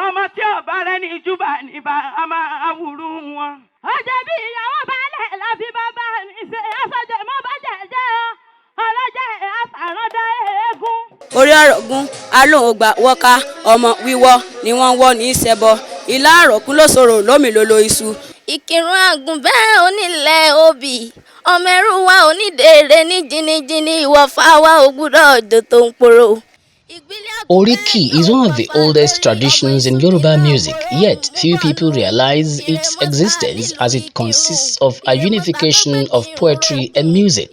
ọmọ tí ọba rẹ ní ìjúbà níbà á máa wúrú wọn. ọjọ́ bí ìyàwó balẹ̀ láfi bàbá mi ṣe aṣọ́jọ́ mọ́ bá jẹ́jẹ́ ọlọ́jẹ́ àṣàròdá eégún. orí ọ̀rọ̀gún alóhùngbà wọ́ká ọmọ wíwọ́ ni wọ́n wọ́ ní ìṣẹ́bọ ìlà àròkún lóṣòro lómìlólò iṣu. ìkírun àgùnbẹ́ onílẹ̀ òbí ọmọ ẹrú wa onídèrè ní jìnnìjìnnì ìwọ̀fà wa ògbúdọ̀ ọjọ́ tó ń poro. Oriki is one of the oldest traditions in Yoruba music, yet few people realize its existence as it consists of a unification of poetry and music.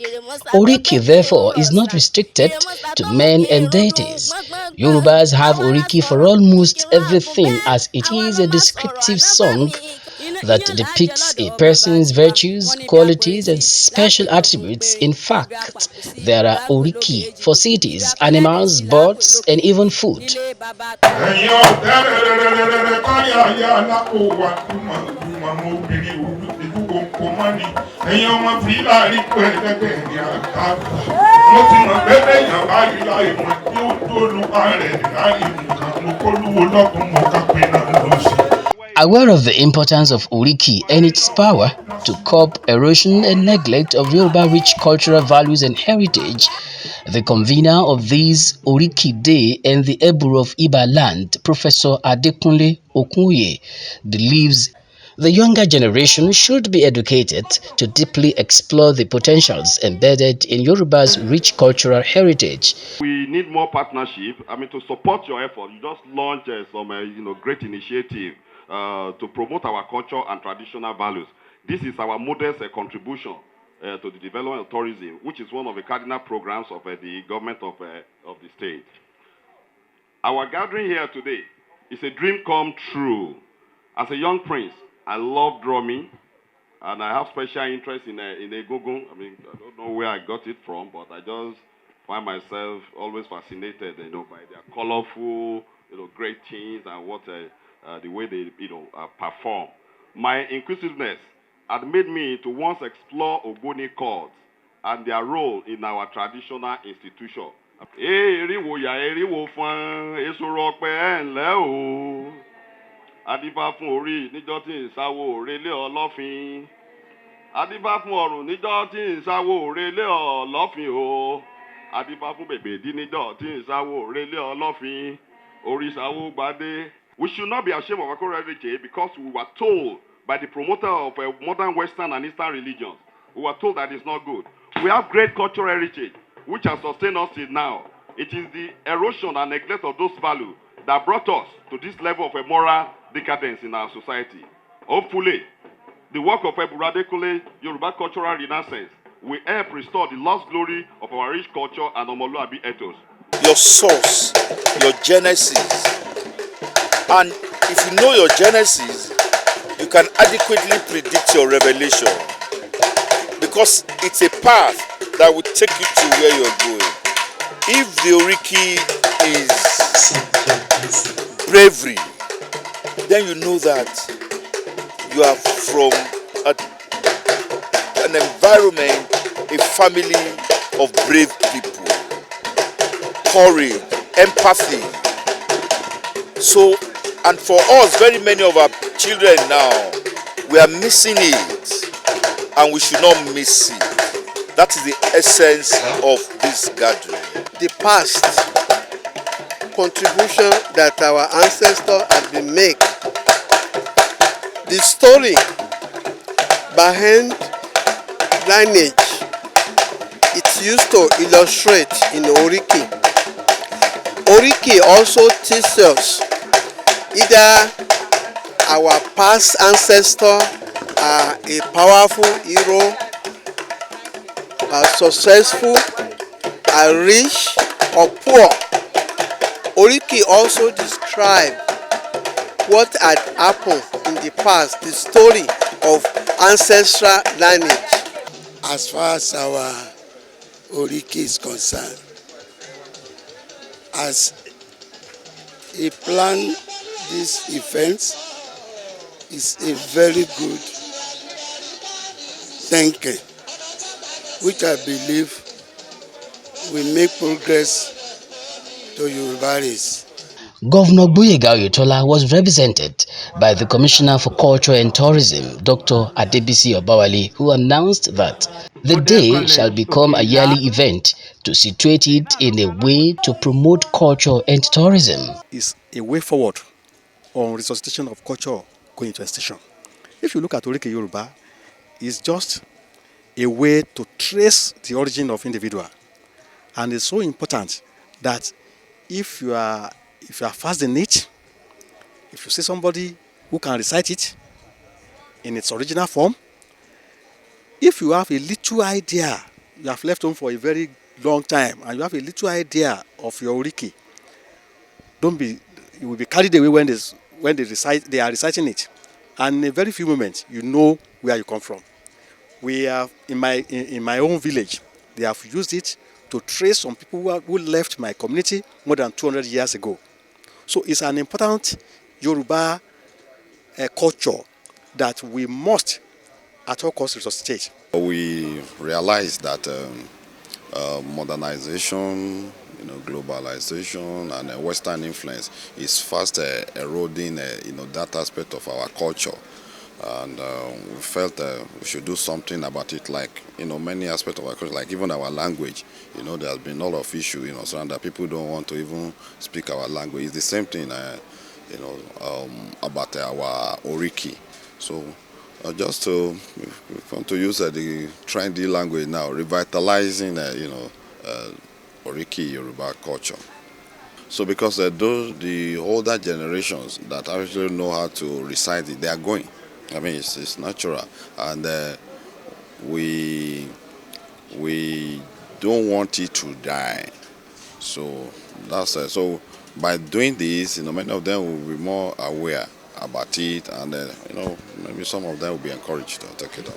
Oriki, therefore, is not restricted to men and deities. Yorubas have Oriki for almost everything, as it is a descriptive song that depicts a person's virtues, qualities, and special attributes. In fact, there are Oriki for cities, animals, birds, and even food. Aware of the importance of Oriki and its power to curb erosion and neglect of Yoruba-rich cultural values and heritage, the convener of this Oriki Day and the Eburu of Iba land, Professor Adekunle believes the younger generation should be educated to deeply explore the potentials embedded in Yoruba's rich cultural heritage. We need more partnership. To support your effort, you just launched some great initiative to promote our culture and traditional values. This is our modest contribution to the development of tourism, which is one of the cardinal programs of the government of the state. Our gathering here today is a dream come true. As a young prince, I love drumming, and I have special interest in egungun. I don't know where I got it from, but I just find myself always fascinated, by their colorful, great things and what the way they, perform. My inquisitiveness had made me to once explore Ogboni chords and their role in our traditional institution. Adífá fún orí níjọ́ tí ń sáwó òrèlé ọlọ́fin. Adífá fún ọrùn níjọ́ tí ń sáwó òrèlé ọlọ́fin o. Adífá fún bèbèdí níjọ́ tí ń sáwó òrèlé ọlọ́fin. Orí sáwó gbadé. We should not be ashamed of our cultural heritage because we were told by the promoter of modern Western and Eastern religions, we were told that it's not good. We have great cultural heritage which has sustained us till now. It is the erosion and neglect of those values that brought us to this level of a moral decadence in our society. Hopefully, the work of Eburu Adekunle, Yoruba Cultural Renaissance, will help restore the lost glory of our rich culture and Omoluabi ethos. Your source, your genesis. And if you know your genesis, you can adequately predict your revelation. Because it's a path that will take you to where you're going. If the Oriki is bravery, then you know that you are from an environment, a family of brave people, courage, empathy. So, and for us, very many of our children now, we are missing it, and we should not miss it. That is the essence of this gathering. The past contribution that our ancestors have been made. The story behind lineage, it's used to illustrate in Oriki. Oriki also teaches us either our past ancestors are a powerful hero, are successful, are rich or poor. Oriki also describes what had happened in the past, the story of ancestral lineage. As far as our Oriki is concerned, as he planned this event, is a very good thinking, which I believe will make progress to Yoruba race. Governor Gboyega Oyetola was represented by the Commissioner for Culture and Tourism, Dr. Adebisi Obawale, who announced that the day shall become a yearly event to situate it in a way to promote culture and tourism. It's a way forward on resuscitation of culture going to extinction. If you look at Oriki Yoruba, it's just a way to trace the origin of individual, and it's so important that if you are fast in it, if you see somebody who can recite it in its original form, if you have a little idea, you have left home for a very long time, and you have a little idea of your Oriki, you will be carried away when they are reciting it, and in a very few moments you know where you come from. We have in my own village, they have used it to trace some people who left my community more than 200 years ago. So it's an important Yoruba culture that we must at all costs resuscitate. We realize that modernization, globalization, and Western influence is fast eroding, that aspect of our culture. And we felt we should do something about it, like many aspects of our culture, like even our language. There's been a lot of issue, so that people don't want to even speak our language. It's the same thing, about our Oriki. So just to want to use the trendy language now, revitalizing, Oriki Yoruba culture. So because the older generations that actually know how to recite it, they are going. I mean, it's natural, and we don't want it to die. So that's so by doing this, many of them will be more aware about it, and maybe some of them will be encouraged to take it up.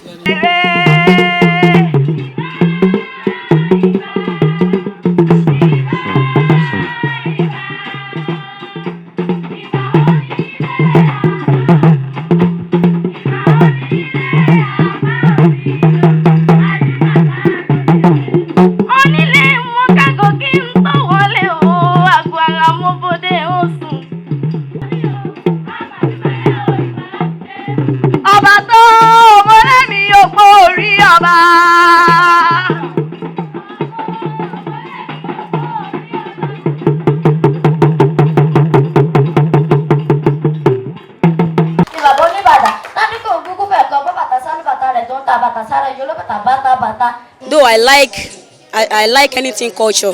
Though I like anything culture,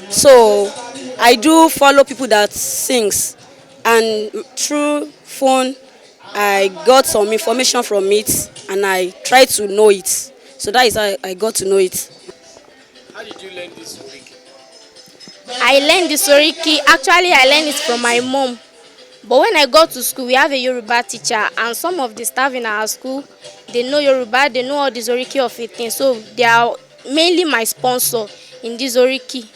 so I do follow people that sings, and through phone I got some information from it and I try to know it. So that is how I got to know it. How did you learn this Oriki? I learned this Oriki. Actually, I learned it from my mom. But when I got to school, we have a Yoruba teacher, and some of the staff in our school, they know Yoruba, they know all this Oriki of it thing. So they are mainly my sponsor in this Oriki.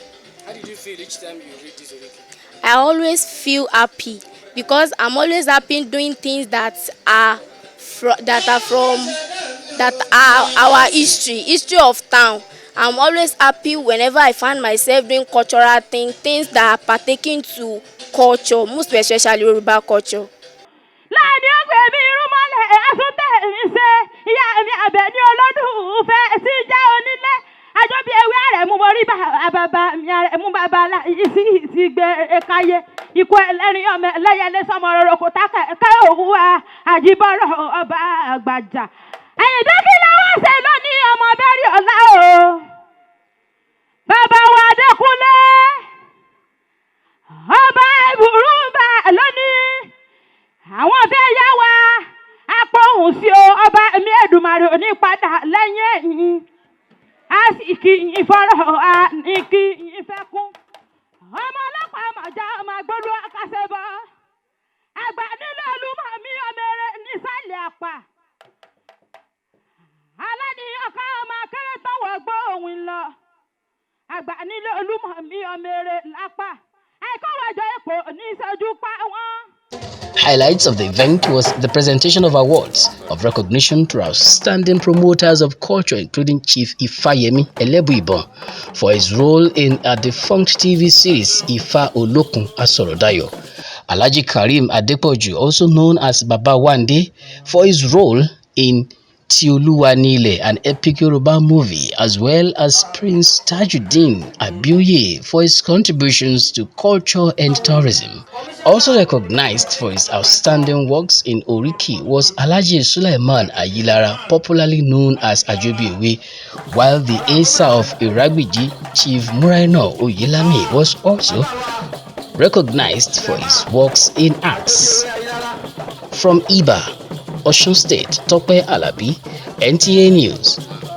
How did you feel each time you read this Oriki? I always feel happy because I'm always happy doing things that are our history of town. I'm always happy whenever I find myself doing cultural things that are partaking to culture, most especially Yoruba culture. láàdí ọgbẹ́ mi irúnmọ́lẹ̀ àtúntẹ̀ mi ṣe ìyá mi àbẹ̀ ní olódùfẹ́ tí jẹ́ onílé àjọbí ewé àrẹ̀mú borí bàbá mi àrẹ̀mú bàbá ìsì ìsìgbè ẹ̀káyé ikú ẹlẹ́rìn ọmọ ẹlẹ́yẹlé sọmọ rọrọ kò tá kẹ́kẹ́ òwú àjíbọ̀rọ̀ ọba àgbàjà ẹ̀yìn dókítà wá ṣe lónìí ọmọ bẹ́rì ọ̀la o bàbá wa Adekunle ọba Eburu bá lónìí. Àwọn fẹ́ yá wa apọ̀hùn sí o ọba mi Èdùmàrè òní padà lẹ́yìn ẹ̀yìn a sì kí yín fọ́rọ̀ a ní kí yín fẹ́ kún ọmọ ọlọ́pàá mọ̀já ọmọ agbólú akásẹ́bọ̀ àgbà nílò olúmọ̀ mi ọmọ eré nísàlẹ̀ àpà aládìyàn ká ọmọ akéré tọwọ́ gbọ́ òun lọ àgbà nílò olúmọ̀ mi ọmọ eré lápá àìkọ́wọ́jọ èpò ní ìṣojú pa wọ́n. Highlights of the event was the presentation of awards of recognition to outstanding promoters of culture, including Chief Ifayemi Elebuibon for his role in a defunct TV series Ifa Olokun Asorodayo, Alhaji Karim Adepoju, also known as Baba Wande, for his role in Tioluwanile, an epic Yoruba movie, as well as Prince Tajuddin Abiyoye for his contributions to culture and tourism. Also recognized for his outstanding works in Oriki was Alhaji Sulaiman Ayilara, popularly known as Ajobiwe, while the Asa of Iragbiji, Chief Muraino Oyelami, was also recognized for his works in arts. From Iba, Osun State, Tope Alabi, NTA News.